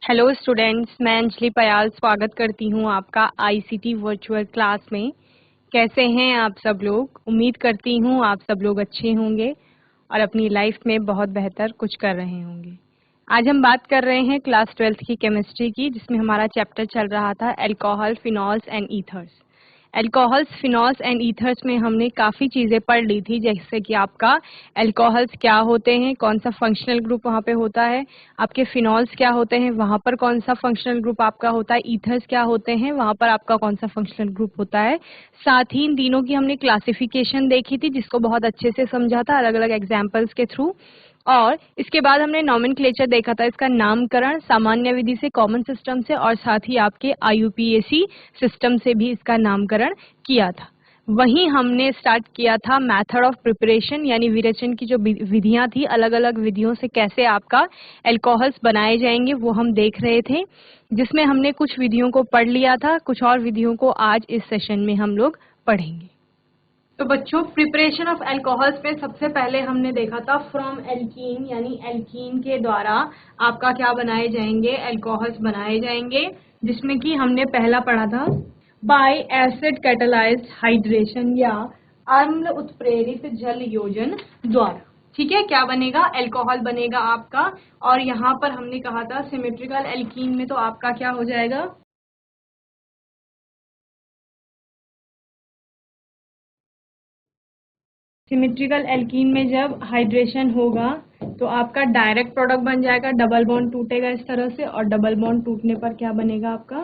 Hello students, मैं अंजलि पयाल स्वागत करती हूँ आपका आईसीटी वर्चुअल क्लास में। कैसे हैं आप सब लोग? उम्मीद करती हूँ आप सब लोग अच्छे होंगे और अपनी लाइफ में बहुत बेहतर कुछ कर रहे होंगे। आज हम बात कर रहे हैं क्लास 12th की केमिस्ट्री की, जिसमें हमारा चैप्टर चल रहा था alcohol, phenols and ethers. Alcohols, phenols and ethers में हमने काफ़ी चीज़ें पढ़ ली थी, जैसे कि आपका अल्कोहल्स क्या होते हैं, कौन सा फंक्शनल ग्रुप वहाँ पे होता है, आपके फिनॉल्स क्या होते हैं, वहाँ पर कौन सा फंक्शनल ग्रुप आपका होता है, ईथर्स क्या होते हैं, वहाँ पर आपका कौन सा फंक्शनल ग्रुप होता है। साथ ही इन तीनों की हमने क्लासिफिकेशन देखी थी, जिसको बहुत अच्छे से समझा था अलग अलग एग्जाम्पल्स के थ्रू। और इसके बाद हमने नॉमेनक्लेचर देखा था, इसका नामकरण सामान्य विधि से, कॉमन सिस्टम से, और साथ ही आपके आईयूपीएसी सिस्टम से भी इसका नामकरण किया था। वहीं हमने स्टार्ट किया था मेथड ऑफ प्रिपरेशन, यानी विरेचन की जो विधियां थी, अलग अलग विधियों से कैसे आपका अल्कोहल्स बनाए जाएंगे वो हम देख रहे थे, जिसमें हमने कुछ विधियों को पढ़ लिया था, कुछ और विधियों को आज इस सेशन में हम लोग पढ़ेंगे। तो बच्चों, प्रिपरेशन ऑफ अल्कोहल्स में सबसे पहले हमने देखा था फ्रॉम एल्कीन, यानी एल्कीन के द्वारा आपका क्या बनाए जाएंगे, अल्कोहल्स बनाए जाएंगे, जिसमें कि हमने पहला पढ़ा था बाय एसिड कैटालाइज्ड हाइड्रेशन, या अम्ल उत्प्रेरित जल योजन द्वारा। ठीक है, क्या बनेगा? अल्कोहल बनेगा आपका। और यहाँ पर हमने कहा था सिमेट्रिकल एल्कीन में तो आपका क्या हो जाएगा, सिमेट्रिकल एल्कीन में जब हाइड्रेशन होगा तो आपका डायरेक्ट प्रोडक्ट बन जाएगा, डबल बॉन्ड टूटेगा इस तरह से, और डबल बॉन्ड टूटने पर क्या बनेगा आपका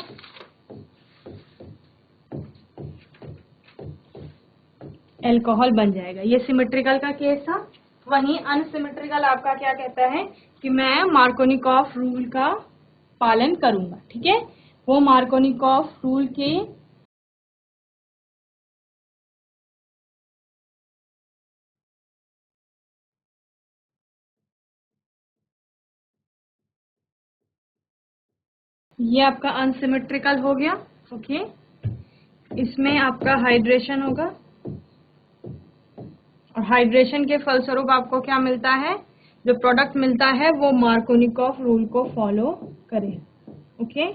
अल्कोहल बन जाएगा। ये सिमेट्रिकल का केस था। वहीं अनसिमेट्रिकल आपका क्या कहता है कि मैं मार्कोनिकॉफ रूल का पालन करूंगा। ठीक है, वो मार्कोनिकॉफ रूल के ये आपका अनसिमेट्रिकल हो गया। ओके, इसमें आपका हाइड्रेशन होगा और हाइड्रेशन के फलस्वरूप आपको क्या मिलता है, जो प्रोडक्ट मिलता है वो मार्कोनिकॉफ रूल को फॉलो करे। ओके,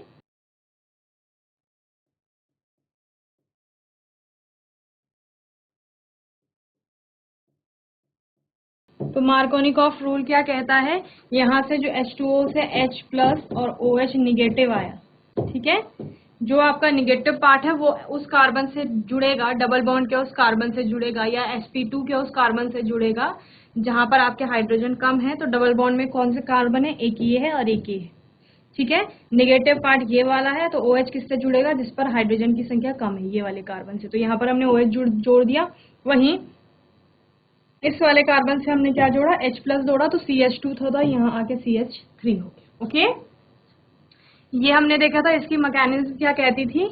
तो मार्कोनिकॉफ रूल क्या कहता है, यहाँ से जो H2O से H प्लस और OH निगेटिव आया, ठीक है, जो आपका निगेटिव पार्ट है वो उस कार्बन से जुड़ेगा, डबल बॉन्ड के उस कार्बन से जुड़ेगा, या sp2 के उस कार्बन से जुड़ेगा जहां पर आपके हाइड्रोजन कम है। तो डबल बॉन्ड में कौन से कार्बन है, एक ये है और एक ये है। ठीक है, नेगेटिव पार्ट ये वाला है, तो OH किससे जुड़ेगा, जिस पर हाइड्रोजन की संख्या कम है, ये वाले कार्बन से। तो यहाँ पर हमने OH जोड़ दिया। वहीं इस वाले कार्बन से हमने क्या जोड़ा, H प्लस जोड़ा, तो CH2 था, यहाँ आके CH3 हो गया। ओके, ये हमने देखा था। इसकी मैकेनिज्म क्या कहती थी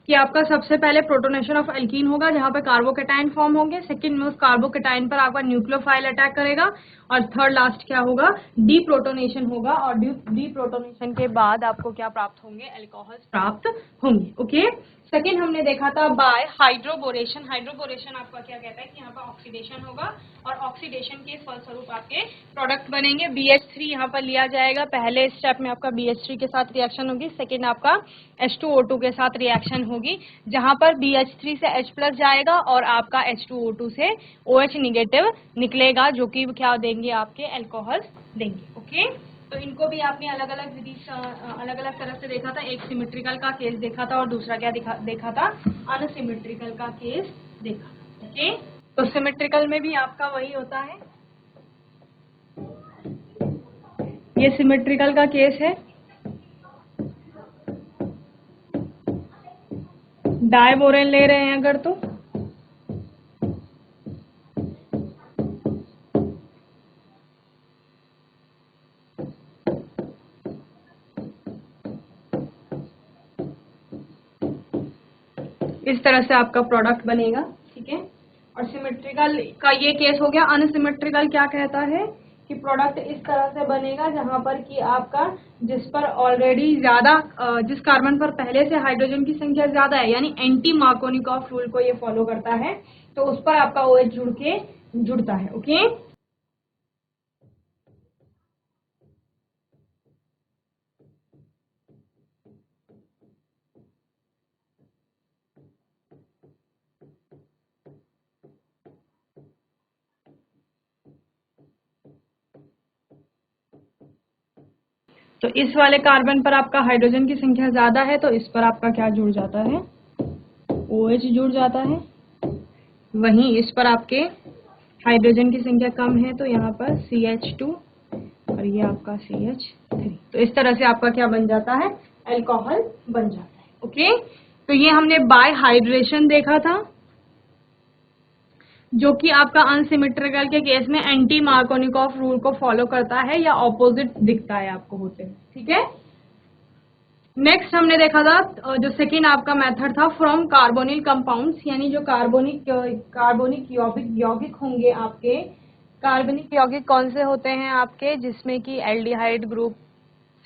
कि आपका सबसे पहले प्रोटोनेशन ऑफ एल्कीन होगा, जहां पे कार्बोकेटाइन फॉर्म होंगे। सेकंड में उस कार्बोकेटाइन पर आपका न्यूक्लियोफाइल अटैक करेगा, और थर्ड लास्ट क्या होगा, डीप्रोटोनेशन होगा, और डीप्रोटोनेशन के बाद आपको क्या प्राप्त होंगे, अल्कोहल्स प्राप्त होंगे। ओके, सेकंड हमने देखा था बाय हाइड्रोबोरेशन। हाइड्रोबोरेशन आपका क्या कहता है कि यहाँ पर ऑक्सीडेशन होगा, और ऑक्सीडेशन के फलस्वरूप आपके प्रोडक्ट बनेंगे। BH3 यहाँ पर लिया जाएगा, पहले स्टेप में आपका BH3 के साथ रिएक्शन होगी, सेकेंड आपका H2O2 के साथ रिएक्शन होगी, जहां पर BH3 से H प्लस जाएगा और आपका H2O2 से OH निगेटिव निकलेगा, जो कि क्या देंगे, आपके अल्कोहल देंगे। ओके, तो इनको भी आपने अलग अलग विधि, अलग अलग तरह से देखा था। एक सिमेट्रिकल का केस देखा था और दूसरा क्या देखा था, अनसिमेट्रिकल का केस देखा था। ओके, तो सिमेट्रिकल में भी आपका वही होता है। ये सिमेट्रिकल का केस है, डायबोरेन ले रहे हैं अगर, तो इस तरह से आपका प्रोडक्ट बनेगा। ठीक है, और सिमेट्रिकल का ये केस हो गया। अनसिमेट्रिकल क्या कहता है कि प्रोडक्ट इस तरह से बनेगा जहां पर कि आपका, जिस पर ऑलरेडी ज्यादा, जिस कार्बन पर पहले से हाइड्रोजन की संख्या ज्यादा है, यानी एंटी मार्कोनिकॉफ रूल को ये फॉलो करता है, तो उस पर आपका OH जुड़ता है। ओके, तो इस वाले कार्बन पर आपका हाइड्रोजन की संख्या ज्यादा है तो इस पर आपका क्या जुड़ जाता है, OH जुड़ जाता है। वहीं इस पर आपके हाइड्रोजन की संख्या कम है तो यहाँ पर CH2 और ये आपका CH3। तो इस तरह से आपका क्या बन जाता है, अल्कोहल बन जाता है। ओके, तो ये हमने बाय हाइड्रेशन देखा था, जो कि आपका अनसिमेट्रिकल के केस में एंटी मार्कोनिकॉफ रूल को फॉलो करता है या ऑपोजिट दिखता है आपको होते हैं। ठीक है, नेक्स्ट हमने देखा था जो सेकेंड आपका मेथड था फ्रॉम कार्बोनिल कंपाउंड्स, यानी जो कार्बोनिक यौगिक होंगे आपके। कार्बनिक यौगिक कौन से होते हैं आपके, जिसमें कि aldehyde group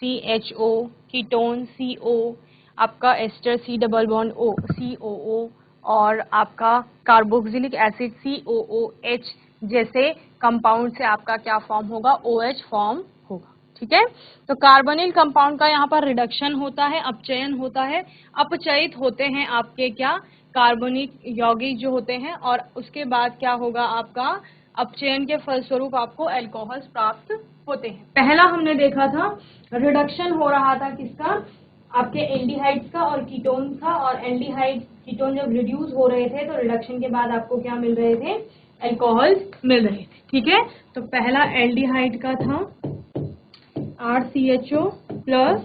CHO, ketone CO, आपका ester C double bond O COO और आपका कार्बोक्सिलिक एसिड COOH जैसे कंपाउंड से आपका क्या फॉर्म होगा, OH फॉर्म होगा। ठीक है, तो कार्बोनिल कंपाउंड का यहाँ पर रिडक्शन होता है, अपचयन होता है, अपचयित होते हैं आपके क्या कार्बनिक यौगिक जो होते हैं, और उसके बाद क्या होगा आपका अपचयन के फलस्वरूप आपको अल्कोहल्स प्राप्त होते हैं। पहला हमने देखा था रिडक्शन हो रहा था किसका, आपके एल्डिहाइड्स का और कीटोन का, और एल्डिहाइड कीटोन जब रिड्यूस हो रहे थे तो रिडक्शन के बाद आपको क्या मिल रहे थे, अल्कोहल्स मिल रहे थे। ठीक है, तो पहला एल्डिहाइड का था RCHO प्लस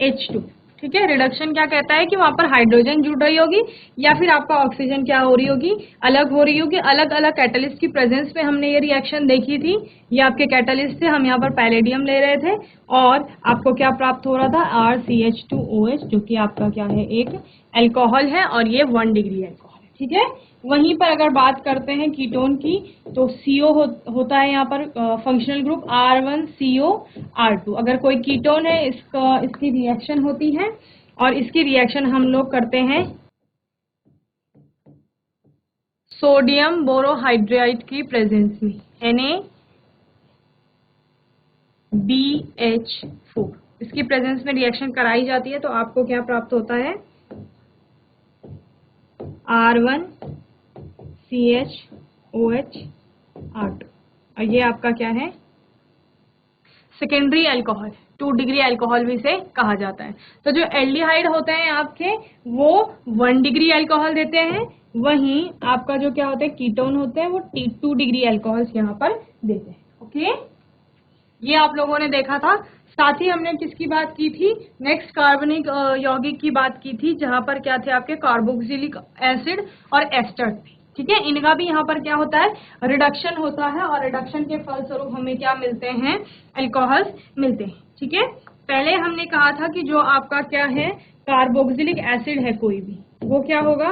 H2। ठीक है, रिडक्शन क्या कहता है कि वहां पर हाइड्रोजन जुड़ रही होगी या फिर आपका ऑक्सीजन क्या हो रही होगी, अलग हो रही होगी। अलग अलग कैटलिस्ट की प्रेजेंस में हमने ये रिएक्शन देखी थी, ये आपके कैटलिस्ट थे, हम यहाँ पर पैलेडियम ले रहे थे और आपको क्या प्राप्त हो रहा था, RCH2OH, जो कि आपका क्या है, एक अल्कोहल है और ये 1 डिग्री अल्कोहल है। ठीक है, वहीं पर अगर बात करते हैं कीटोन की तो CO होता है यहाँ पर फंक्शनल ग्रुप R1CO R2। अगर कोई कीटोन है इसकी रिएक्शन होती है और इसकी रिएक्शन हम लोग करते हैं सोडियम बोरोहाइड्राइड की प्रेजेंस में, NaBH4 इसकी प्रेजेंस में रिएक्शन कराई जाती है तो आपको क्या प्राप्त होता है, R1CHOH R2, और ये आपका क्या है, सेकेंडरी अल्कोहल, 2 डिग्री अल्कोहल भी इसे कहा जाता है। तो जो एल्डिहाइड होते हैं आपके वो 1 डिग्री अल्कोहल देते हैं, वहीं आपका जो क्या होता है कीटोन होते हैं वो 2 डिग्री अल्कोहल यहाँ पर देते हैं। ओके, ये आप लोगों ने देखा था। साथ ही हमने किसकी बात की थी, नेक्स्ट कार्बनिक यौगिक की बात की थी, जहां पर क्या थे आपके कार्बोक्सिलिक एसिड और एस्टर थे। ठीक है, इनका भी यहाँ पर क्या होता है, रिडक्शन होता है और रिडक्शन के फलस्वरूप हमें क्या मिलते हैं, अल्कोहल्स मिलते हैं। ठीक है, पहले हमने कहा था कि जो आपका क्या है कार्बोक्सिलिक एसिड है कोई भी, वो क्या होगा,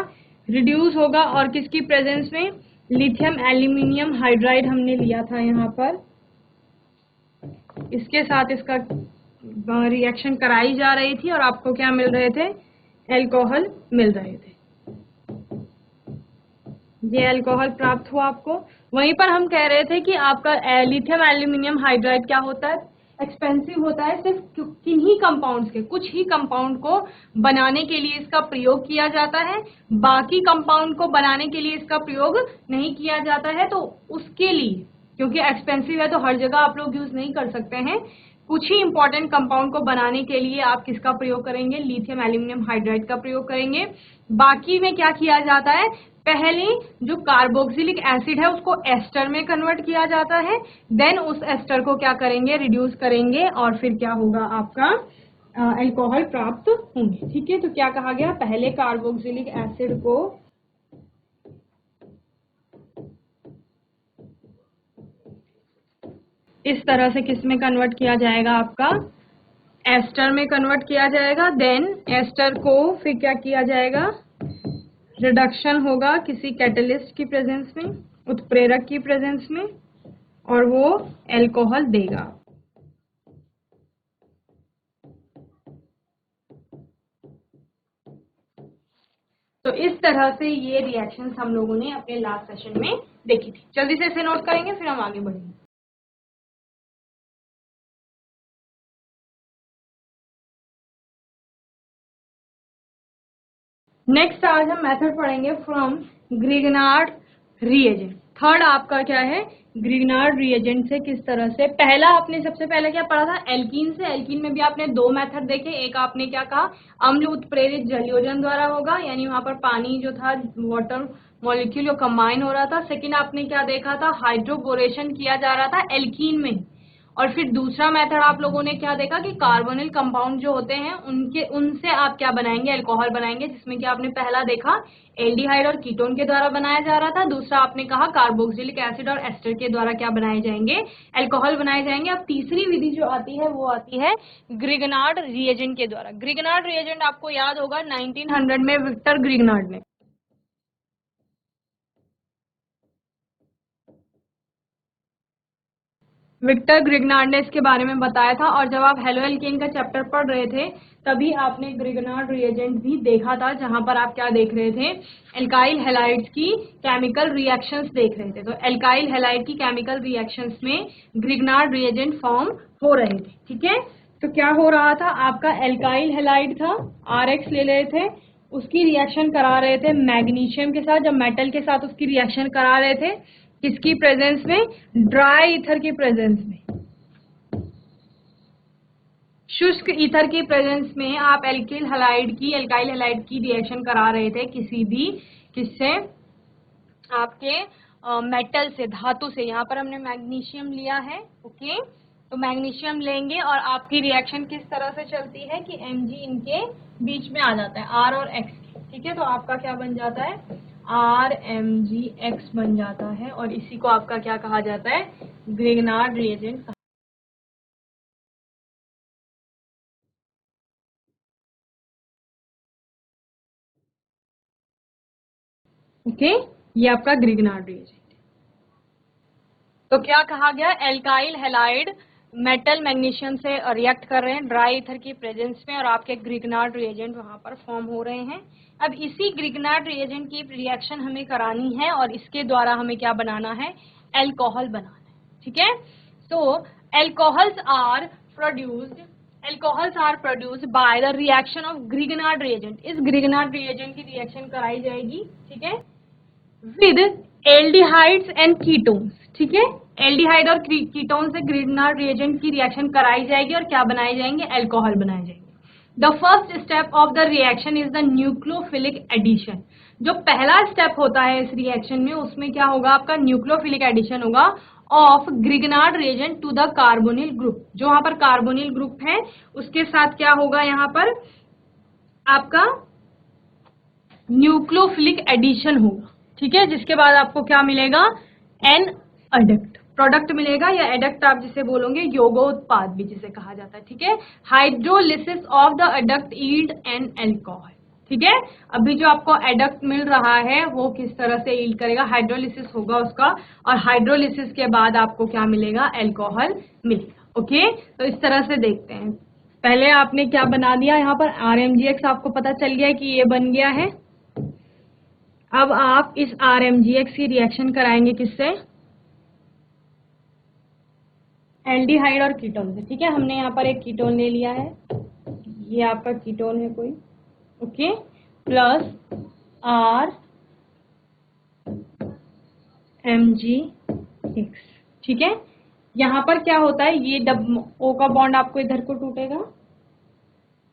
रिड्यूस होगा, और किसकी प्रेजेंस में, लिथियम एल्यूमिनियम हाइड्राइड हमने लिया था यहाँ पर, इसके साथ इसका रिएक्शन कराई जा रही थी और आपको क्या मिल रहे थे, अल्कोहल मिल रहे थे, ये अल्कोहल प्राप्त हुआ आपको। वहीं पर हम कह रहे थे कि आपका लिथियम एल्यूमिनियम हाइड्राइड क्या होता है, एक्सपेंसिव होता है, सिर्फ किन्हीं कंपाउंड्स के, कुछ ही कंपाउंड को बनाने के लिए इसका प्रयोग किया जाता है, बाकी कंपाउंड को बनाने के लिए इसका प्रयोग नहीं किया जाता है। तो उसके लिए, क्योंकि एक्सपेंसिव है तो हर जगह आप लोग यूज नहीं कर सकते हैं, कुछ ही इंपॉर्टेंट कंपाउंड को बनाने के लिए आप किसका प्रयोग करेंगे, लिथियम एल्यूमिनियम हाइड्राइड का प्रयोग करेंगे। बाकी में क्या किया जाता है, पहले जो कार्बोक्सिलिक एसिड है उसको एस्टर में कन्वर्ट किया जाता है, देन उस एस्टर को क्या करेंगे, रिड्यूस करेंगे, और फिर क्या होगा आपका अल्कोहल प्राप्त होंगे। ठीक है, तो क्या कहा गया, पहले कार्बोक्सिलिक एसिड को इस तरह से किस में कन्वर्ट किया जाएगा, आपका एस्टर में कन्वर्ट किया जाएगा, देन एस्टर को फिर क्या किया जाएगा, रिडक्शन होगा किसी कैटलिस्ट की प्रेजेंस में, उत्प्रेरक की प्रेजेंस में, और वो अल्कोहल देगा। तो इस तरह से ये रिएक्शंस हम लोगों ने अपने लास्ट सेशन में देखी थी। जल्दी से इसे नोट करेंगे फिर हम आगे बढ़ेंगे। नेक्स्ट आज हम मेथड पढ़ेंगे फ्रॉम ग्रिग्नार्ड रिएजेंट। थर्ड आपका क्या है, ग्रिग्नार्ड रिएजेंट से किस तरह से, पहला आपने सबसे पहले क्या पढ़ा था, एल्कीन से। एल्कीन में भी आपने दो मेथड देखे, एक आपने क्या कहा, अम्ल उत्प्रेरित जलयोजन द्वारा होगा, यानी वहां पर पानी जो था वाटर मॉलिक्यूल जो कंबाइन हो रहा था। सेकंड आपने क्या देखा था, हाइड्रोबोरेशन किया जा रहा था एल्कीन में। और फिर दूसरा मेथड आप लोगों ने क्या देखा कि कार्बोनिल कंपाउंड जो होते हैं उनसे आप क्या बनाएंगे, अल्कोहल बनाएंगे, जिसमें कि आपने पहला देखा एल्डिहाइड और कीटोन के द्वारा बनाया जा रहा था। दूसरा आपने कहा कार्बोक्सिलिक एसिड और एस्टर के द्वारा क्या बनाए जाएंगे, अल्कोहल बनाए जाएंगे। अब तीसरी विधि जो आती है वो आती है ग्रिग्नार्ड रिएजेंट के द्वारा। ग्रिग्नार्ड रिएजेंट आपको याद होगा 1900 में विक्टर ग्रिग्नार्ड ने विक्टर ग्रिग्नार्ड ने इसके बारे में बताया था। और जब आप हेलो एल्केन का चैप्टर पढ़ रहे थे तभी आपने ग्रिग्नार्ड रिएजेंट भी देखा था, जहां पर आप क्या देख रहे थे, एल्काइल हैलाइड्स की केमिकल रिएक्शंस देख रहे थे। तो एल्काइल हैलाइड की केमिकल रिएक्शंस में ग्रिग्नार्ड रिएजेंट फॉर्म हो रहे थे। ठीक है, तो क्या हो रहा था, आपका एल्काइल हैलाइड था, RX ले रहे थे, उसकी रिएक्शन करा रहे थे मैग्नीशियम के साथ, जब मेटल के साथ उसकी रिएक्शन करा रहे थे, किसकी प्रेजेंस में, ड्राई ईथर की प्रेजेंस में, शुष्क ईथर की प्रेजेंस में आप एल्काइल हैलाइड की रिएक्शन करा रहे थे किसी भी, किससे, आपके मेटल से, धातु से। यहाँ पर हमने मैग्नीशियम लिया है। ओके, तो मैग्नीशियम लेंगे और आपकी रिएक्शन किस तरह से चलती है कि Mg इनके बीच में आ जाता है R और X। ठीक है, तो आपका क्या बन जाता है, RMgX बन जाता है, और इसी को आपका क्या कहा जाता है, ग्रिग्नार्ड रिएजेंट। ओके, ये आपका ग्रिग्नार्ड रिएजेंट। तो क्या कहा गया, एल्काइल हैलाइड मेटल मैग्नीशियम से रिएक्ट कर रहे हैं ड्राई ईथर की प्रेजेंस में, और आपके ग्रिग्नार्ड रिएजेंट वहां पर फॉर्म हो रहे हैं। अब इसी ग्रिग्नार्ड रिएजेंट की रिएक्शन हमें करानी है और इसके द्वारा हमें क्या बनाना है, अल्कोहल बनाना है। ठीक है, तो alcohols are produced by the reaction of Grignard reagent. इस ग्रिग्नार्ड रिएजेंट की रिएक्शन कराई जाएगी, ठीक है, विद एल्डिहाइड्स एंड कीटोन्स। ठीक है, एल्डिहाइड और कीटोन से ग्रिग्नार्ड रिएजेंट की रिएक्शन कराई जाएगी और क्या बनाए जाएंगे, अल्कोहल बनाए जाएंगे। The first step of the reaction is the nucleophilic addition. जो पहला स्टेप होता है इस रिएक्शन में, उसमें क्या होगा, आपका न्यूक्लियोफिलिक एडिशन होगा of Grignard reagent to the carbonyl group. जो वहां पर कार्बोनिल ग्रुप है उसके साथ क्या होगा, यहाँ पर आपका न्यूक्लियोफिलिक एडिशन होगा। ठीक है, जिसके बाद आपको क्या मिलेगा, एन अडक्ट प्रोडक्ट मिलेगा, या एडक्ट आप जिसे बोलोगे, योगोत्पाद भी जिसे कहा जाता है। ठीक है, hydrolysis of the adduct yield an alcohol. ठीक है, अभी जो आपको एडक्ट मिल रहा है वो किस तरह से यील्ड करेगा, हाइड्रोलिसिस होगा उसका, और हाइड्रोलिसिस के बाद आपको क्या मिलेगा, अल्कोहल मिलेगा। ओके, तो इस तरह से देखते हैं। पहले आपने क्या बना दिया, यहाँ पर RMgX आपको पता चल गया कि ये बन गया है। अब आप इस RMgX की रिएक्शन कराएंगे किससे, एल्डिहाइड और कीटोन से। ठीक है, हमने यहाँ पर एक कीटोन ले लिया है, ये आपका कीटोन है कोई, ओके, प्लस RMgX। ठीक है, यहाँ पर क्या होता है, ये O का बॉन्ड आपको इधर को टूटेगा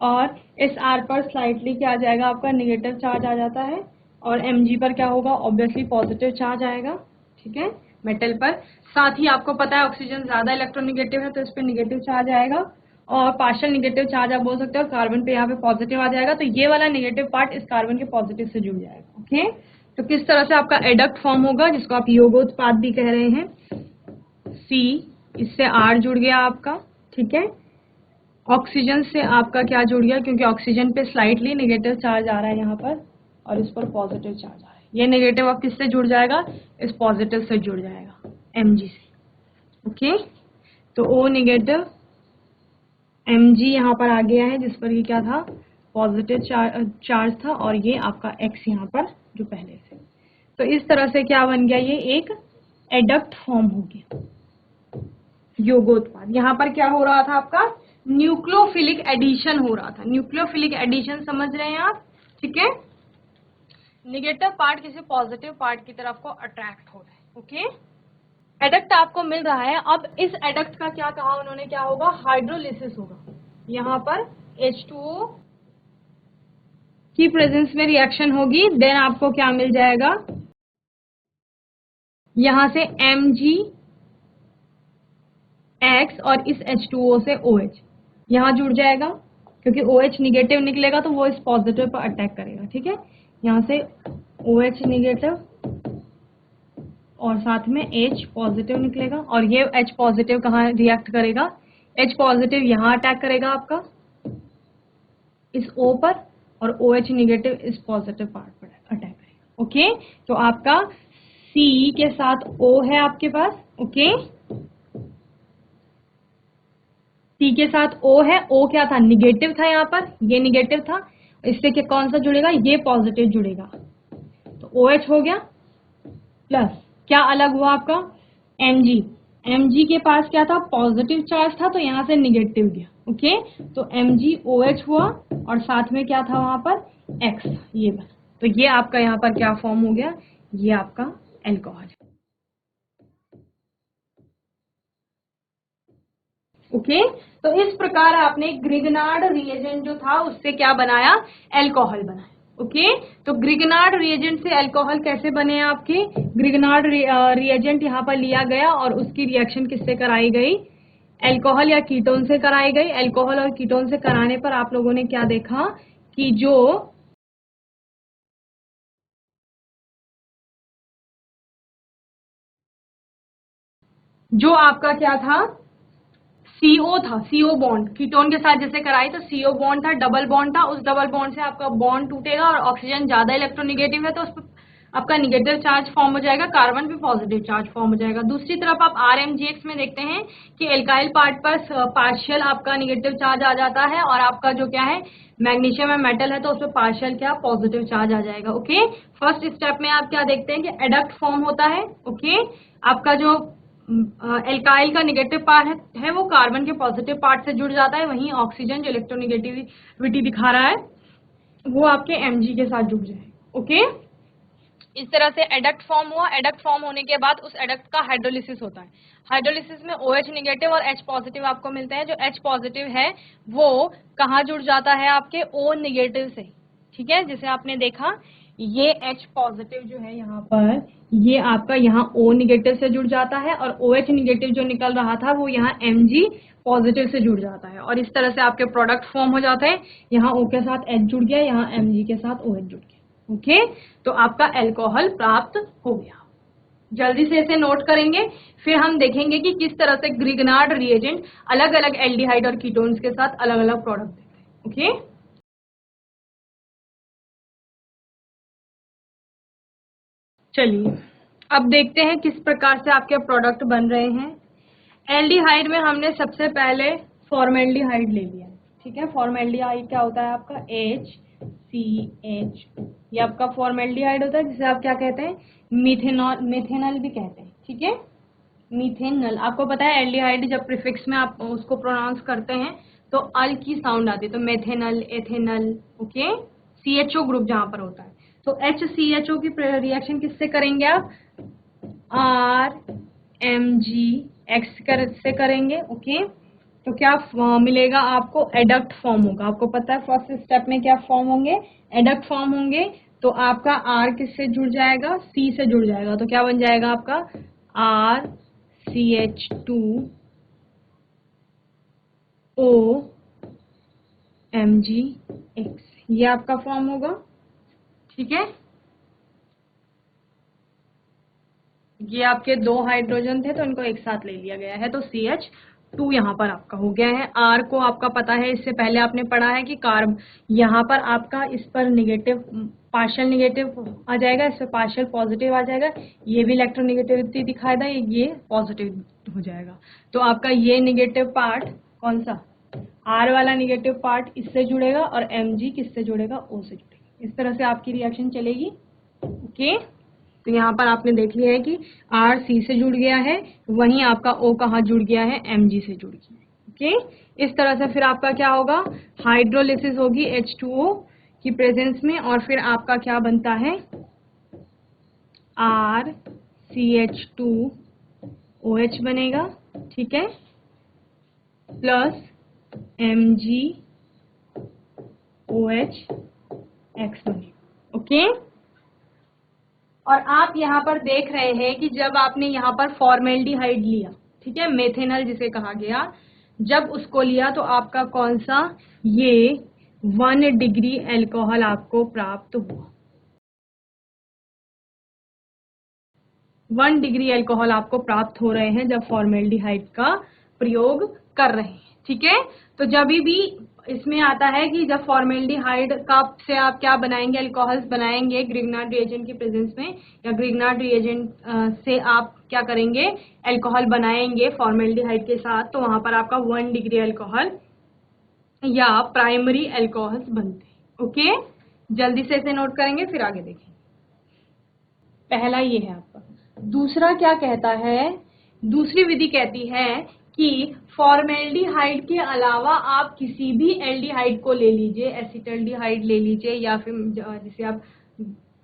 और इस R पर स्लाइटली क्या आ जाएगा, आपका निगेटिव चार्ज आ जाता है, और Mg पर क्या होगा, ऑब्वियसली पॉजिटिव चार्ज आएगा। ठीक है, मेटल पर। साथ ही आपको पता है ऑक्सीजन ज्यादा इलेक्ट्रोनिगेटिव है तो इस पर निगेटिव चार्ज आएगा, और पार्शियल निगेटिव चार्ज आप बोल सकते हो, कार्बन पे यहाँ पे पॉजिटिव आ जाएगा, तो ये वाला निगेटिव पार्ट इस कार्बन के पॉजिटिव से जुड़ जाएगा। ओके, तो किस तरह से आपका एडक्ट फॉर्म होगा, जिसको आप योगोत्पाद भी कह रहे हैं। C, इससे R जुड़ गया आपका। ठीक है, ऑक्सीजन से आपका क्या जुड़ गया, क्योंकि ऑक्सीजन पे स्लाइटली नेगेटिव चार्ज आ रहा है यहाँ पर, और इस पर पॉजिटिव चार्ज आ रहा है। ये नेगेटिव अब किससे जुड़ जाएगा, इस पॉजिटिव से जुड़ जाएगा, Mg से। ओके, तो O नेगेटिव, Mg यहाँ पर आ गया है, जिस पर ये क्या था, पॉजिटिव चार्ज था, और ये आपका X यहाँ पर जो पहले से। तो इस तरह से क्या बन गया, ये एक एडक्ट फॉर्म हो गया, योगोत्पाद। यहाँ पर क्या हो रहा था, आपका न्यूक्लियोफिलिक एडिशन हो रहा था। न्यूक्लियोफिलिक एडिशन समझ रहे हैं आप। ठीक है, नेगेटिव पार्ट किसी पॉजिटिव पार्ट की तरफ को अट्रैक्ट हो रहा है। ओके, एडक्ट आपको मिल रहा है। अब इस एडक्ट का क्या कहा उन्होंने, क्या होगा, हाइड्रोलिसिस होगा। यहाँ पर H2O की प्रेजेंस में रिएक्शन होगी, देन आपको क्या मिल जाएगा, यहां से MgX और इस H2O से OH यहां जुड़ जाएगा, क्योंकि OH निगेटिव निकलेगा तो वो इस पॉजिटिव पर अटैक करेगा। ठीक है, यहां से OH निगेटिव और साथ में H पॉजिटिव निकलेगा, और ये H पॉजिटिव कहाँ रिएक्ट करेगा, H पॉजिटिव यहां अटैक करेगा आपका इस O पर, और OH निगेटिव इस पॉजिटिव पार्ट पर अटैक करेगा। ओके, तो आपका C के साथ O है आपके पास। ओके, C के साथ O है, O क्या था, निगेटिव था, यहाँ पर ये निगेटिव था, इससे क्या कौन सा जुड़ेगा, ये पॉजिटिव जुड़ेगा, तो OH हो गया, प्लस क्या अलग हुआ आपका Mg। Mg के पास क्या था, पॉजिटिव चार्ज था, तो यहां से निगेटिव गया। ओके, तो MgOH हुआ, और साथ में क्या था वहां पर, X था, ये बना। तो ये आपका यहाँ पर क्या फॉर्म हो गया, ये आपका अल्कोहल। ओके, तो इस प्रकार आपने ग्रिगनार्ड रिएजेंट जो था उससे क्या बनाया, अल्कोहल बनाया। ओके, तो ग्रिगनार्ड रिएजेंट से अल्कोहल कैसे बने आपके, ग्रिगनार्ड रिएजेंट यहाँ पर लिया गया और उसकी रिएक्शन किससे कराई गई, अल्कोहल या कीटोन से कराई गई। अल्कोहल और कीटोन से कराने पर आप लोगों ने क्या देखा कि जो आपका क्या था, CO था, CO बॉन्ड कीटोन के साथ जैसे कराई तो CO बॉन्ड था, डबल बॉन्ड था, उस डबल बॉन्ड से आपका बॉन्ड टूटेगा और ऑक्सीजन ज्यादा इलेक्ट्रोनिगेटिव है तो उस पर आपका निगेटिव चार्ज फॉर्म हो जाएगा, कार्बन पे पॉजिटिव चार्ज फॉर्म हो जाएगा। दूसरी तरफ आप RMGX में देखते हैं कि एल्काइल पार्ट पर पार्शियल आपका निगेटिव चार्ज आ जाता है, और आपका जो क्या है, मैग्नीशियम है, मेटल है, तो उसमें पार्शियल क्या, पॉजिटिव चार्ज आ जाएगा। ओके, फर्स्ट स्टेप में आप क्या देखते हैं कि एडक्ट फॉर्म होता है। ओके, आपका जो एल्काइल का निगेटिव पार्ट है वो कार्बन के पॉजिटिव पार्ट से जुड़ जाता है, वहीं ऑक्सीजन जो इलेक्ट्रोनिगेटिविटी दिखा रहा है वो आपके Mg के साथ जुड़ जाए। ओके, इस तरह से एडक्ट फॉर्म हुआ। एडक्ट फॉर्म होने के बाद उस एडक्ट का हाइड्रोलिसिस होता है। हाइड्रोलिसिस में OH निगेटिव और H पॉजिटिव आपको मिलते हैं। जो H पॉजिटिव है वो कहाँ जुड़ जाता है, आपके O निगेटिव से। ठीक है, जैसे आपने देखा ये H पॉजिटिव जो है यहाँ पर, ये आपका यहाँ O निगेटिव से जुड़ जाता है, और OH निगेटिव जो निकल रहा था वो यहाँ Mg पॉजिटिव से जुड़ जाता है, और इस तरह से आपके प्रोडक्ट फॉर्म हो जाते हैं। यहाँ O के साथ H जुड़ गया, यहाँ Mg के साथ OH जुड़ गया। ओके, तो आपका अल्कोहल प्राप्त हो गया। जल्दी से इसे नोट करेंगे, फिर हम देखेंगे कि किस तरह से ग्रिगनार्ड रिएजेंट अलग अलग एल्डिहाइड और कीटोन्स के साथ अलग अलग प्रोडक्ट देते हैं। ओके, चलिए अब देखते हैं किस प्रकार से आपके प्रोडक्ट बन रहे हैं। एल्डिहाइड में हमने सबसे पहले फॉर्मेल्डिहाइड ले लिया। ठीक है, फॉर्मेल्डिहाइड क्या होता है आपका, HCH, ये आपका फॉर्मेल्डिहाइड होता है, जिसे आप क्या कहते हैं, मिथेनॉल, मिथेनल भी कहते हैं। ठीक है, मिथेनल। आपको पता है एल्डिहाइड जब प्रीफिक्स में आप उसको प्रोनाउंस करते हैं तो अल की साउंड आती है, तो मेथेनल, एथेनल। ओके, CHO ग्रुप जहां पर होता है, तो HCHO की रिएक्शन किससे करेंगे आप, RMGX से करेंगे। ओके, तो क्या मिलेगा आपको, एडक्ट फॉर्म होगा। आपको पता है फर्स्ट स्टेप में क्या फॉर्म होंगे, एडक्ट फॉर्म होंगे। तो आपका R किससे जुड़ जाएगा, C से जुड़ जाएगा, तो क्या बन जाएगा आपका RCH2OMgX, ये आपका फॉर्म होगा। ठीक है, ये आपके दो हाइड्रोजन थे तो इनको एक साथ ले लिया गया है, तो CH2 यहाँ पर आपका हो गया है। R को आपका पता है, इससे पहले आपने पढ़ा है कि कार्ब यहाँ पर आपका इस पर निगेटिव, पार्शियल निगेटिव आ जाएगा, इस पर पार्शियल पॉजिटिव आ जाएगा, ये भी इलेक्ट्रोनिगेटिविटी दिखाएगा, ये पॉजिटिव हो जाएगा। तो आपका ये निगेटिव पार्ट कौन सा, R वाला निगेटिव पार्ट इससे जुड़ेगा, और Mg किससे जुड़ेगा, O से जुड़ेगा। इस तरह से आपकी रिएक्शन चलेगी। ओके, तो यहाँ पर आपने देख लिया है कि R C से जुड़ गया है, वहीं आपका O कहाँ जुड़ गया है, Mg से जुड़ गया है। ओके, इस तरह से फिर आपका क्या होगा, हाइड्रोलिसिस होगी H2O की प्रेजेंस में, और फिर आपका क्या बनता है, RCH2 OH बनेगा, ठीक है, प्लस MgOH X बनेगा। ओके, और आप यहाँ पर देख रहे हैं कि जब आपने यहाँ पर फॉर्मेल्डिहाइड लिया, ठीक है, मेथेनॉल जिसे कहा गया, जब उसको लिया तो आपका कौन सा, ये 1 डिग्री अल्कोहल आपको प्राप्त हुआ। 1 डिग्री अल्कोहल आपको प्राप्त हो रहे हैं जब फॉर्मेल्डिहाइड का प्रयोग कर रहे हैं, ठीक है। तो जब भी इसमें आता है कि जब फॉर्मेल्डिहाइड का से आप क्या बनाएंगे, अल्कोहल्स बनाएंगे ग्रिग्नार्ड रिएजेंट की प्रेजेंस में, या ग्रिग्नार्ड रिएजेंट से आप क्या करेंगे, अल्कोहल बनाएंगे फॉर्मेल्डिहाइड के साथ, तो वहां पर आपका 1 डिग्री अल्कोहल या प्राइमरी अल्कोहल्स बनते हैं। ओके, जल्दी से इसे नोट करेंगे फिर आगे देखेंगे। पहला ये है आपका। दूसरा क्या कहता है, दूसरी विधि कहती है कि फॉर्मेल्डिहाइड के अलावा आप किसी भी एल्डिहाइड को ले लीजिए, एसिटल्डिहाइड ले लीजिए, या फिर जिसे आप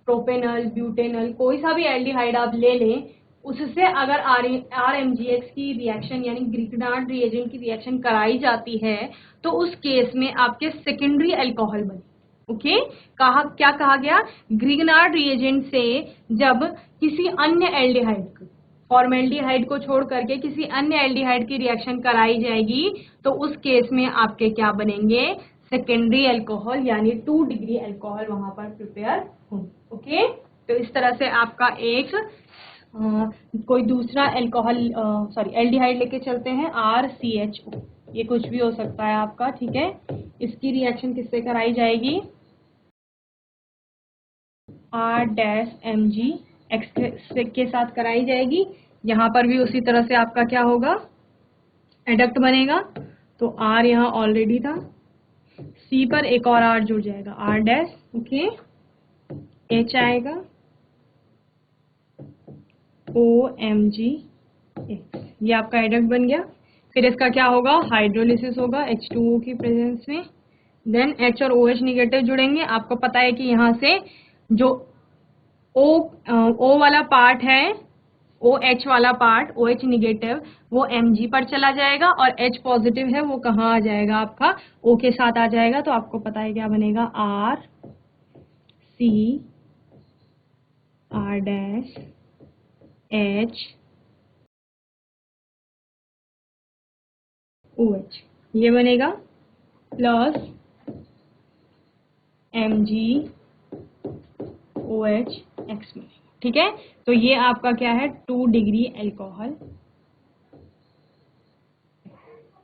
प्रोपेनल, ब्यूटेनल, कोई सा भी एल्डिहाइड आप ले लें, उससे अगर RMGX की रिएक्शन यानी ग्रिग्नार्ड रिएजेंट की रिएक्शन कराई जाती है तो उस केस में आपके सेकेंडरी अल्कोहल बने। ओके, क्या कहा गया, ग्रिग्नार्ड रिएजेंट से जब किसी अन्य एल्डिहाइड को, फॉर्मेल्डिहाइड को छोड़ करके किसी अन्य एल्डिहाइड की रिएक्शन कराई जाएगी तो उस केस में आपके क्या बनेंगे, सेकेंडरी अल्कोहल यानी 2 डिग्री अल्कोहल वहां पर प्रिपेयर होंगे। ओके, तो इस तरह से आपका एक कोई दूसरा अल्कोहल एल्डिहाइड लेके चलते हैं, RCHO, ये कुछ भी हो सकता है आपका, ठीक है। इसकी रिएक्शन किससे कराई जाएगी, R-MgX के साथ कराई जाएगी। यहाँ पर भी उसी तरह से आपका क्या होगा, एडक्ट बनेगा, तो R यहाँ ऑलरेडी था, C पर एक और R जुड़ जाएगा, R', ओके, H आएगा, OMgX, ये आपका एडक्ट बन गया। फिर इसका क्या होगा, हाइड्रोलिसिस होगा H2O की प्रेजेंस में, देन H और OH निगेटिव जुड़ेंगे। आपको पता है कि यहाँ से जो O वाला पार्ट है, OH वाला पार्ट, OH निगेटिव, वो Mg पर चला जाएगा, और H पॉजिटिव है वो कहाँ आ जाएगा, आपका O के साथ आ जाएगा। तो आपको पता है क्या बनेगा, R C R' H OH, ये बनेगा, प्लस MgOH X बनेगा, ठीक है। तो ये आपका क्या है, 2 डिग्री अल्कोहल।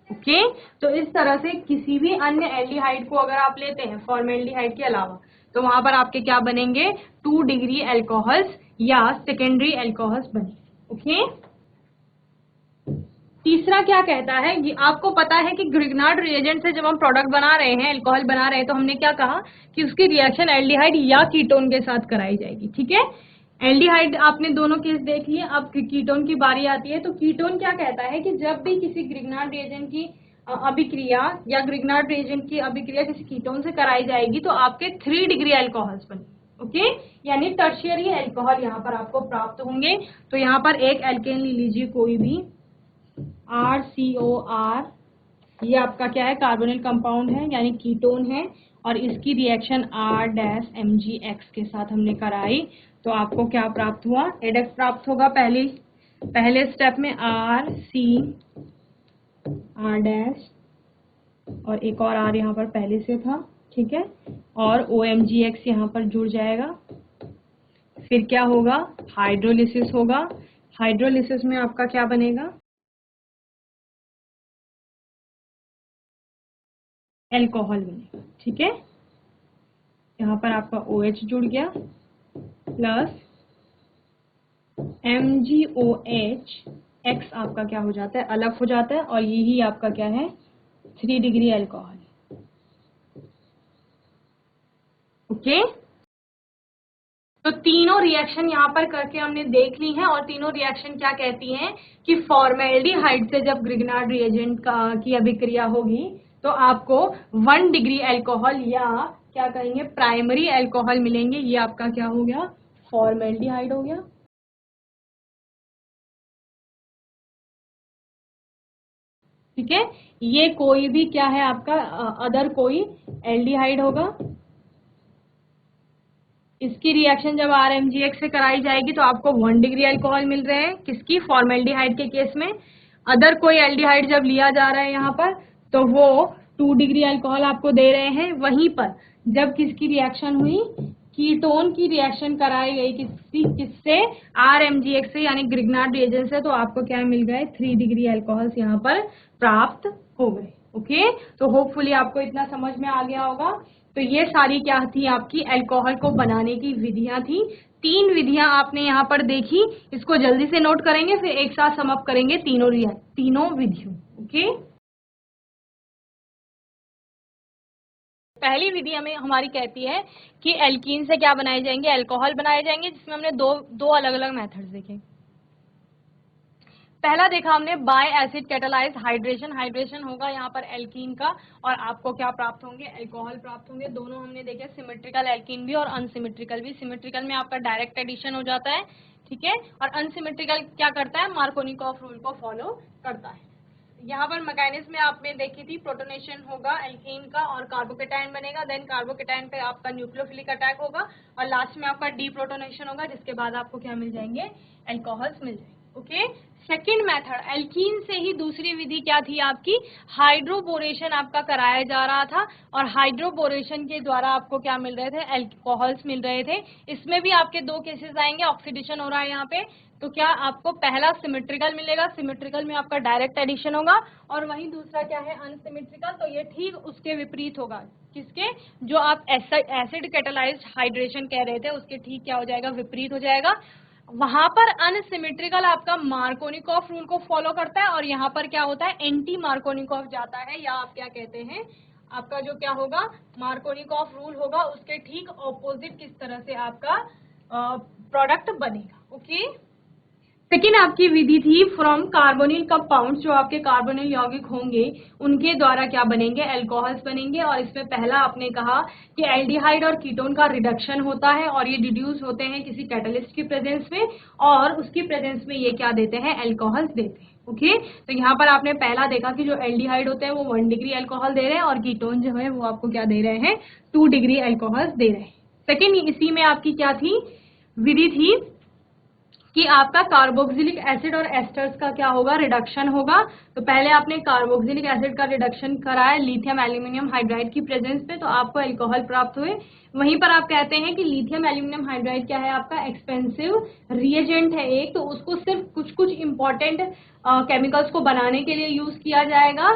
ओके, तो इस तरह से किसी भी अन्य एल्डिहाइड को अगर आप लेते हैं फॉर्मेल्डिहाइड के अलावा, तो वहां पर आपके क्या बनेंगे, 2 डिग्री अल्कोहल्स या सेकेंडरी अल्कोहल्स बनेंगे। ओके, तीसरा क्या कहता है, ये आपको पता है कि ग्रिग्नार्ड रिएजेंट से जब हम प्रोडक्ट बना रहे हैं, अल्कोहल बना रहे हैं, तो हमने क्या कहा कि उसकी रिएक्शन एल्डिहाइड या कीटोन के साथ कराई जाएगी, ठीक है। एल्डिहाइड आपने दोनों केस देख लिए, अब कीटोन की बारी आती है। तो कीटोन क्या कहता है कि जब भी किसी ग्रिग्नार्ड रिएजेंट की अभिक्रिया या ग्रिग्नार्ड रिएजेंट की अभिक्रिया किसी कीटोन से कराई जाएगी तो आपके 3 डिग्री अल्कोहल्स बनेंगे। ओके, यानी टर्शियरी अल्कोहल यहाँ पर आपको प्राप्त होंगे। तो यहाँ पर एक एल्केन ले लीजिए कोई भी, RCOR, ये आपका क्या है, कार्बोनिल कंपाउंड है यानी कीटोन है, और इसकी रिएक्शन R-MgX के साथ हमने कराई, तो आपको क्या प्राप्त हुआ, एडक्ट प्राप्त होगा। पहले स्टेप में RC R' और एक और R यहाँ पर पहले से था, ठीक है, और OMgX यहाँ पर जुड़ जाएगा। फिर क्या होगा, हाइड्रोलिसिस होगा। हाइड्रोलिसिस में आपका क्या बनेगा, अल्कोहल बनेगा, ठीक है। यहाँ पर आपका OH जुड़ गया, प्लस MgOH X आपका क्या हो जाता है, अलग हो जाता है, और यही आपका क्या है, 3 डिग्री अल्कोहल। ओके, तो तीनों रिएक्शन यहाँ पर करके हमने देख ली हैं, और तीनों रिएक्शन क्या कहती हैं कि फॉर्मेल्डिहाइड से जब ग्रिग्नार्ड रिएजेंट की अभिक्रिया होगी तो आपको 1 डिग्री अल्कोहल या क्या कहेंगे, प्राइमरी अल्कोहल मिलेंगे। ये आपका क्या हो गया, फॉर्मेल्डिहाइड हो गया। ठीक है, ये कोई भी क्या है आपका अदर कोई एल्डिहाइड होगा। इसकी रिएक्शन जब RMGX से कराई जाएगी तो आपको 1 डिग्री अल्कोहल मिल रहे हैं, किसकी, फॉर्मेल्डिहाइड के केस में। अदर कोई एल्डिहाइड जब लिया जा रहा है यहाँ पर तो वो 2 डिग्री अल्कोहल आपको दे रहे हैं। वहीं पर जब किसकी रिएक्शन हुई, कीटोन की रिएक्शन कराई गई किससे, RMGX से यानी ग्रिग्नार्ड रिएजेंट से, तो आपको क्या मिल गए, 3 डिग्री अल्कोहल्स यहाँ पर प्राप्त हो गए। ओके, तो होपफुली आपको इतना समझ में आ गया होगा। तो ये सारी क्या थी, आपकी अल्कोहल को बनाने की विधियां थी। 3 विधियां आपने यहाँ पर देखी, इसको जल्दी से नोट करेंगे, फिर एक साथ सम अप करेंगे तीनों विधियों। ओके, पहली विधि हमें हमारी कहती है कि एल्कीन से क्या बनाए जाएंगे, अल्कोहल बनाए जाएंगे, जिसमें हमने दो अलग अलग मेथड्स देखे। पहला देखा हमने bye acid catalyse hydration, hydration होगा यहाँ पर एल्कीन का और आपको क्या प्राप्त होंगे, अल्कोहल प्राप्त होंगे। दोनों हमने देखे, सिमेट्रिकल एल्कीन भी और अनसिमेट्रिकल भी। सिमेट्रिकल में आपका डायरेक्ट एडिशन हो जाता है, ठीक है, और अनसिमेट्रिकल क्या करता है, मार्कोनिकॉफ रूल को फॉलो करता है। यहाँ पर मैकेनिज्म में आपने देखी थी, प्रोटोनेशन होगा एल्कीन का और कार्बोकेटाइन बनेगा, देन कार्बोकेटाइन पे आपका न्यूक्लियोफिलिक अटैक होगा और लास्ट में आपका डीप्रोटोनेशन होगा, जिसके बाद आपको क्या मिल जाएंगे, अल्कोहल्स मिल जाएंगे। ओके, सेकेंड मेथड एल्कीन से ही दूसरी विधि क्या थी आपकी, हाइड्रोबोरेशन आपका कराया जा रहा था और हाइड्रोबोरेशन के द्वारा आपको क्या मिल रहे थे, अल्कोहल्स मिल रहे थे। इसमें भी आपके 2 केसेस आएंगे, ऑक्सीडेशन हो रहा है यहाँ पे, तो क्या आपको पहला सिमेट्रिकल मिलेगा, सिमेट्रिकल में आपका डायरेक्ट एडिशन होगा, और वहीं दूसरा क्या है, अनसिमेट्रिकल, तो ये ठीक उसके विपरीत होगा, किसके, जो आप एसिड कैटालाइज्ड हाइड्रेशन कह रहे थे उसके ठीक क्या हो जाएगा, विपरीत हो जाएगा। वहां पर अनसिमेट्रिकल आपका मार्कोनिकॉफ रूल को फॉलो करता है और यहाँ पर क्या होता है, एंटी मार्कोनिकॉफ जाता है, या आप क्या कहते हैं, आपका जो क्या होगा, मार्कोनिकॉफ रूल होगा, उसके ठीक ऑपोजिट किस तरह से आपका प्रोडक्ट बनेगा। ओके, सेकेंड आपकी विधि थी फ्रॉम कार्बोनिल कंपाउंड, जो आपके कार्बोनिल यौगिक होंगे उनके द्वारा क्या बनेंगे, अल्कोहल्स बनेंगे। और इसमें पहला आपने कहा कि एल्डिहाइड और कीटोन का रिडक्शन होता है और ये डिड्यूस होते हैं किसी कैटलिस्ट की प्रेजेंस में, और उसकी प्रेजेंस में ये क्या देते हैं, अल्कोहल्स देते हैं। ओके, तो यहाँ पर आपने पहला देखा कि जो एल्डिहाइड होते हैं वो 1 डिग्री अल्कोहल दे रहे हैं और कीटोन जो है वो आपको क्या दे रहे हैं, 2 डिग्री अल्कोहल्स दे रहे हैं। सेकेंड इसी में आपकी क्या थी, विधि थी कि आपका कार्बोक्सिलिक एसिड और एस्टर्स का क्या होगा, रिडक्शन होगा। तो पहले आपने कार्बोक्सिलिक एसिड का रिडक्शन कराया लिथियम एल्यूमिनियम हाइड्राइड की प्रेजेंस पे, तो आपको अल्कोहल प्राप्त हुए। वहीं पर आप कहते हैं कि लिथियम एल्यूमिनियम हाइड्राइड क्या है, आपका एक्सपेंसिव रिएजेंट है एक, तो उसको सिर्फ कुछ कुछ इंपॉर्टेंट केमिकल्स को बनाने के लिए यूज किया जाएगा,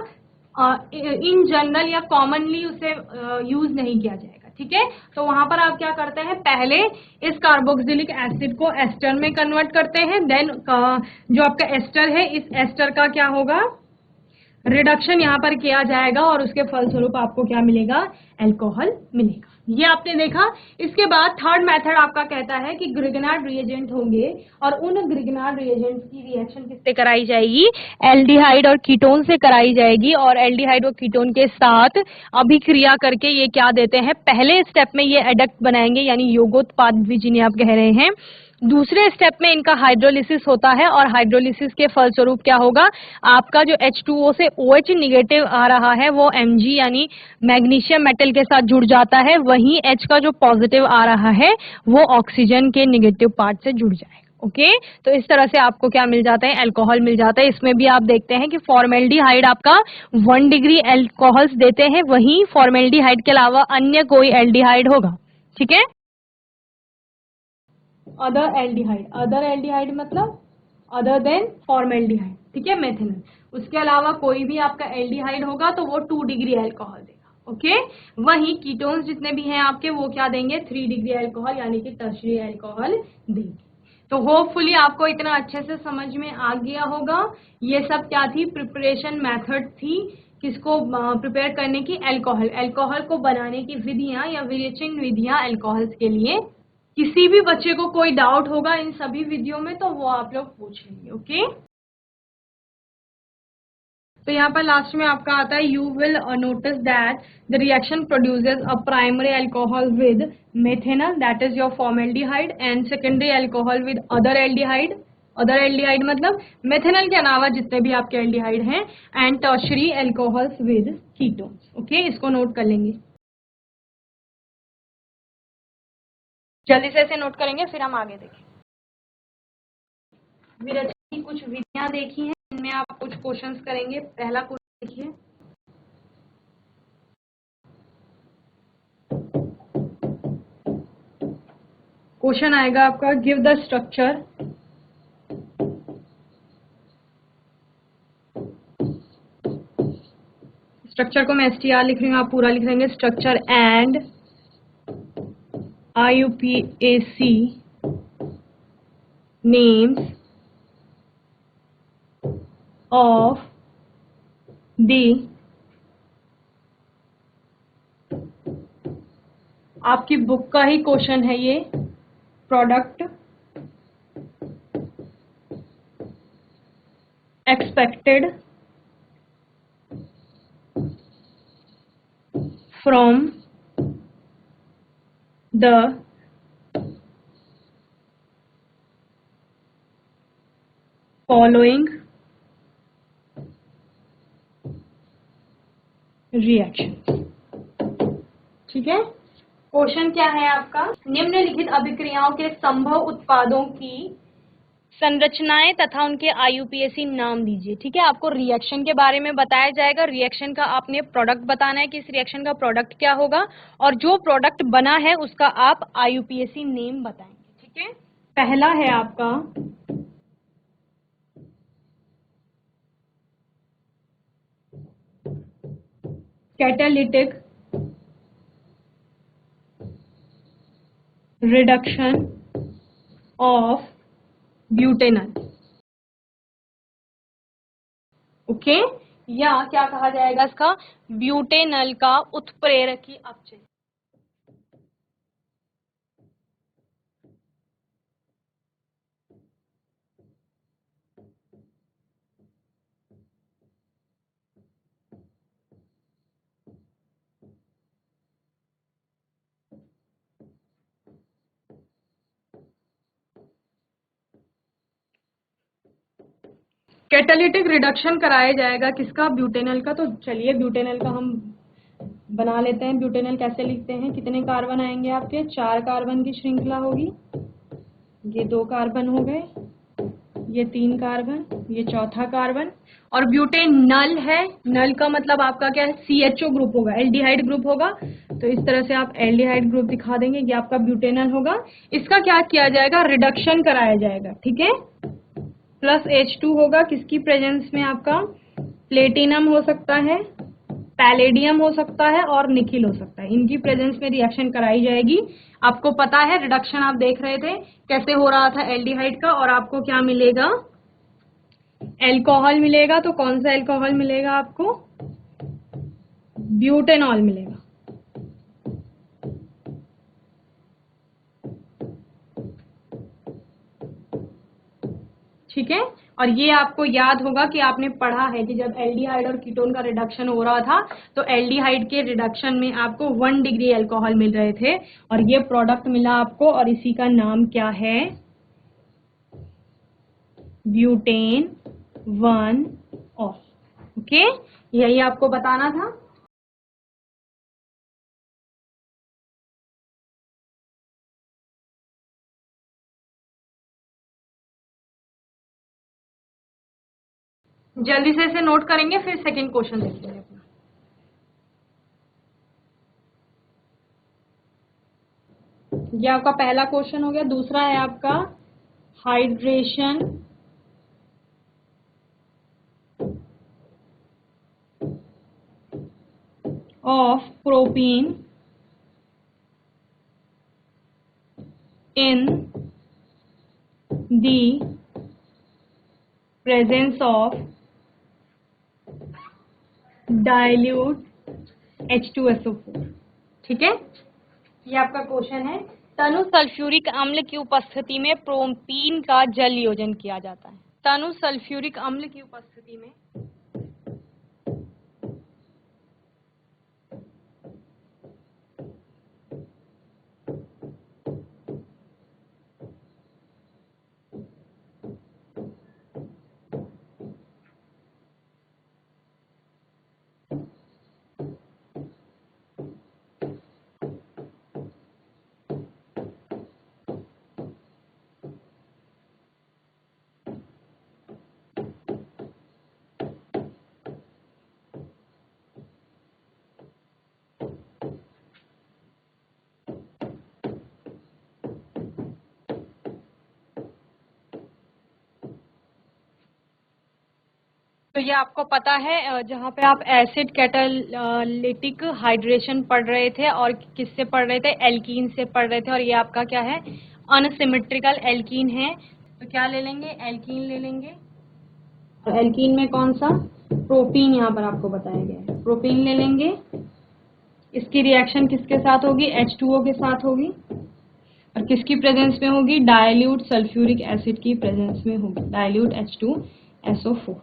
इन जनरल या कॉमनली उसे यूज नहीं किया जाएगा। ठीक है, तो वहां पर आप क्या करते हैं, पहले इस कार्बोक्सिलिक एसिड को एस्टर में कन्वर्ट करते हैं, देन जो आपका एस्टर है इस एस्टर का क्या होगा, रिडक्शन यहाँ पर किया जाएगा और उसके फलस्वरूप आपको क्या मिलेगा, अल्कोहल मिलेगा। ये आपने देखा। इसके बाद थर्ड मेथड आपका कहता है कि ग्रिग्नार्ड रिएजेंट होंगे और उन ग्रिग्नार्ड रिएजेंट्स की रिएक्शन किससे कराई जाएगी, एल्डिहाइड और कीटोन से कराई जाएगी, और एल्डिहाइड और कीटोन के साथ अभिक्रिया करके ये क्या देते हैं, पहले स्टेप में ये एडक्ट बनाएंगे यानी योगोत्पाद भी जिन्हें आप कह रहे हैं। दूसरे स्टेप में इनका हाइड्रोलिसिस होता है और हाइड्रोलिसिस के फलस्वरूप क्या होगा, आपका जो H2O से OH निगेटिव आ रहा है वो Mg यानी मैग्नीशियम मेटल के साथ जुड़ जाता है, वहीं H का जो पॉजिटिव आ रहा है वो ऑक्सीजन के निगेटिव पार्ट से जुड़ जाएगा। ओके, तो इस तरह से आपको क्या मिल जाता है, अल्कोहल मिल जाता है। इसमें भी आप देखते हैं कि फॉर्मेल्डिहाइड आपका 1 डिग्री अल्कोहल्स देते हैं, वहीं फॉर्मेल्डिहाइड के अलावा अन्य कोई एल्डिहाइड होगा। ठीक है, अदर एल्डिहाइड मतलब अदर देन फॉर्मेल्डिहाइड, ठीक है, मेथेनॉल, उसके अलावा कोई भी आपका एल्डिहाइड होगा तो वो 2 डिग्री अल्कोहल देगा। ओके, वहीं कीटोन्स जितने भी हैं आपके वो क्या देंगे, 3 डिग्री अल्कोहल यानी कि टर्शियरी अल्कोहल देंगे। तो होपफुली आपको इतना अच्छे से समझ में आ गया होगा। ये सब क्या थी, प्रिपरेशन मेथड थी, किसको प्रिपेयर करने की, अल्कोहल को बनाने की विधियां या वेरिएशन विधियां अल्कोहल्स के लिए। किसी भी बच्चे को कोई डाउट होगा इन सभी विधियों में तो वो आप लोग पूछ लेंगे। ओके, तो यहाँ पर लास्ट में आपका आता है, you will notice that the reaction produces a primary alcohol with methanol that is your formaldehyde and secondary alcohol with other aldehyde. Other aldehyde मतलब मेथेनॉल के अलावा जितने भी आपके एल्डिहाइड हैं, and tertiary alcohols with ketones. Okay, इसको note कर लेंगे, जल्दी से इसे नोट करेंगे फिर हम आगे देखें। विरचना की कुछ विधियां देखी हैं, इनमें आप कुछ क्वेश्चंस करेंगे। पहला क्वेश्चन देखिए, क्वेश्चन आएगा आपका, गिव द स्ट्रक्चर स्ट्रक्चर को मैं STR लिख रही हूँ, आप पूरा लिख देंगे, structure and IUPAC names of the, आपकी बुक का ही क्वेश्चन है ये, product expected from the following reaction. ठीक है, क्वेश्चन क्या है आपका, निम्नलिखित अभिक्रियाओं के संभव उत्पादों की संरचनाएं तथा उनके IUPAC नाम दीजिए। ठीक है, आपको रिएक्शन के बारे में बताया जाएगा, रिएक्शन का आपने प्रोडक्ट बताना है कि इस रिएक्शन का प्रोडक्ट क्या होगा, और जो प्रोडक्ट बना है उसका आप IUPAC नेम बताएंगे। ठीक है, पहला है आपका catalytic reduction of butanol. Okay, या क्या कहा जाएगा इसका, ब्यूटेनॉल का उत्प्रेरकी अपचय। कैटालिटिक रिडक्शन कराया जाएगा किसका, ब्यूटेनॉल का। तो चलिए ब्यूटेनॉल का हम बना लेते हैं। ब्यूटेनॉल कैसे लिखते हैं, कितने कार्बन आएंगे आपके, 4 कार्बन की श्रृंखला होगी, ये 2 कार्बन हो गए, ये 3 कार्बन, ये चौथा कार्बन, और ब्यूटेन नल है, नल का मतलब आपका क्या है, CHO ग्रुप होगा, एल्डिहाइड ग्रुप होगा, तो इस तरह से आप एल्डिहाइड ग्रुप दिखा देंगे, ये आपका ब्यूटेनल होगा। इसका क्या किया जाएगा, रिडक्शन कराया जाएगा। ठीक है, प्लस H2 होगा, किसकी प्रेजेंस में, आपका प्लेटिनम हो सकता है, पैलेडियम हो सकता है, और निकिल हो सकता है, इनकी प्रेजेंस में रिएक्शन कराई जाएगी। आपको पता है रिडक्शन आप देख रहे थे कैसे हो रहा था एल्डिहाइड का, और आपको क्या मिलेगा, एल्कोहल मिलेगा। तो कौन सा एल्कोहल मिलेगा आपको, ब्यूटेनॉल मिलेगा। ठीक है, और ये आपको याद होगा कि आपने पढ़ा है कि जब एल्डिहाइड और कीटोन का रिडक्शन हो रहा था तो एल्डिहाइड के रिडक्शन में आपको 1 डिग्री एल्कोहल मिल रहे थे, और ये प्रोडक्ट मिला आपको, और इसी का नाम क्या है, ब्यूटेन 1 ऑफ। ओके, यही आपको बताना था। जल्दी से इसे नोट करेंगे, फिर सेकंड क्वेश्चन देखेंगे अपना। ये आपका पहला क्वेश्चन हो गया। दूसरा है आपका hydration of propene in the presence of dilute H2SO4। ठीक है, ये आपका क्वेश्चन है, तनु सल्फ्यूरिक अम्ल की उपस्थिति में प्रोपीन का जल योजन किया जाता है। तनु सल्फ्यूरिक अम्ल की उपस्थिति में तो ये आपको पता है जहाँ पे आप एसिड कैटालिटिक हाइड्रेशन पढ़ रहे थे और किससे पढ़ रहे थे, एल्कीन से पढ़ रहे थे, और ये आपका क्या है, अनसिमेट्रिकल एल्कीन है। तो क्या ले लेंगे, एल्कीन ले लेंगे। और एल्कीन में कौन सा, प्रोपीन यहाँ पर आपको बताया गया है, प्रोपीन ले लेंगे। इसकी रिएक्शन किसके साथ होगी, H2O के साथ होगी, और किसकी प्रेजेंस में होगी, डाइल्यूट सल्फ्यूरिक एसिड की प्रेजेंस में होगी, डाइल्यूट H2SO4।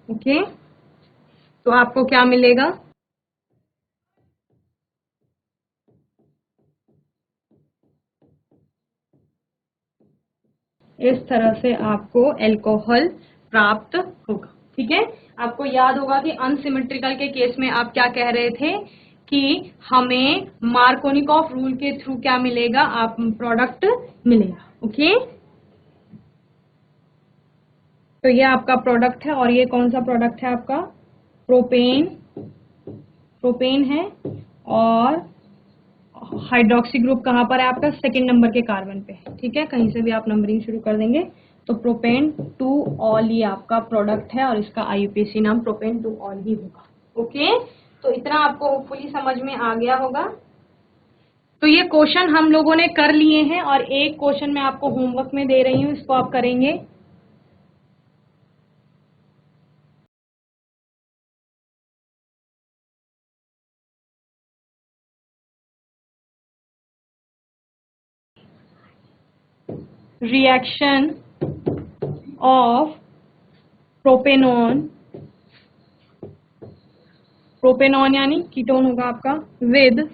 ओके, तो आपको क्या मिलेगा, इस तरह से आपको अल्कोहल प्राप्त होगा। ठीक है, आपको याद होगा कि अनसिमेट्रिकल के केस में आप क्या कह रहे थे कि हमें मार्कोनिकॉफ रूल के थ्रू क्या मिलेगा, आप प्रोडक्ट मिलेगा। ओके, तो ये आपका प्रोडक्ट है, और ये कौन सा प्रोडक्ट है आपका, प्रोपेन, प्रोपेन है, और हाइड्रोक्सी ग्रुप कहाँ पर है आपका, सेकंड नंबर के कार्बन पे। ठीक है, कहीं से भी आप नंबरिंग शुरू कर देंगे। तो प्रोपेन 2 ऑल ये आपका प्रोडक्ट है, और इसका आईयूपीएसी नाम प्रोपेन 2 ऑल ही होगा। ओके, तो इतना आपको होपफुली समझ में आ गया होगा। तो ये क्वेश्चन हम लोगों ने कर लिए हैं, और एक क्वेश्चन मैं आपको होमवर्क में दे रही हूँ, इसको आप करेंगे। रिएक्शन ऑफ प्रोपेनॉन, प्रोपेनॉन यानी कीटोन होगा आपका, विद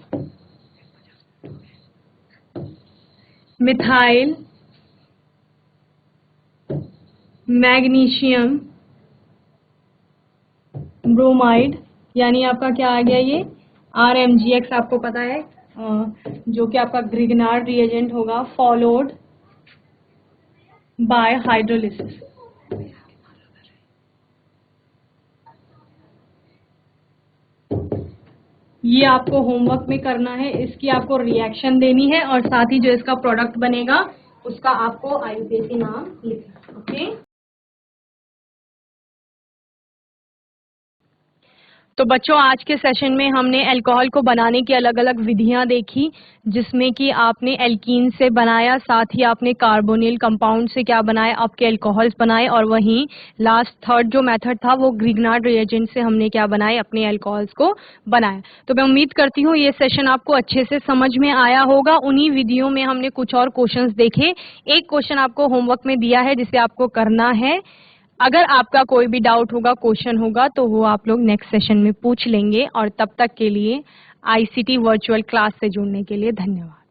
मिथाइल मैग्नीशियम ब्रोमाइड, यानी आपका क्या आ गया, ये RMGX आपको पता है, जो कि आपका ग्रिग्नार्ड रिएजेंट होगा, फॉलोड बाय हाइड्रोलिसिस। ये आपको होमवर्क में करना है, इसकी आपको रिएक्शन देनी है, और साथ ही जो इसका प्रोडक्ट बनेगा उसका आपको आईयूपीएसी नाम लिखना। ओके, तो बच्चों आज के सेशन में हमने अल्कोहल को बनाने की अलग अलग विधियां देखी, जिसमें कि आपने एल्कीन से बनाया, साथ ही आपने कार्बोनिल कंपाउंड से क्या बनाया, आपके अल्कोहल्स बनाए, और वहीं लास्ट थर्ड जो मेथड था वो ग्रिग्नार्ड रिएजेंट से हमने क्या बनाए, अपने अल्कोहल्स को बनाया। तो मैं उम्मीद करती हूँ ये सेशन आपको अच्छे से समझ में आया होगा। उन्हीं विधियों में हमने कुछ और क्वेश्चंस देखे, एक क्वेश्चन आपको होमवर्क में दिया है जिसे आपको करना है। अगर आपका कोई भी डाउट होगा, क्वेश्चन होगा, तो वो आप लोग नेक्स्ट सेशन में पूछ लेंगे। और तब तक के लिए आईसीटी वर्चुअल क्लास से जुड़ने के लिए धन्यवाद।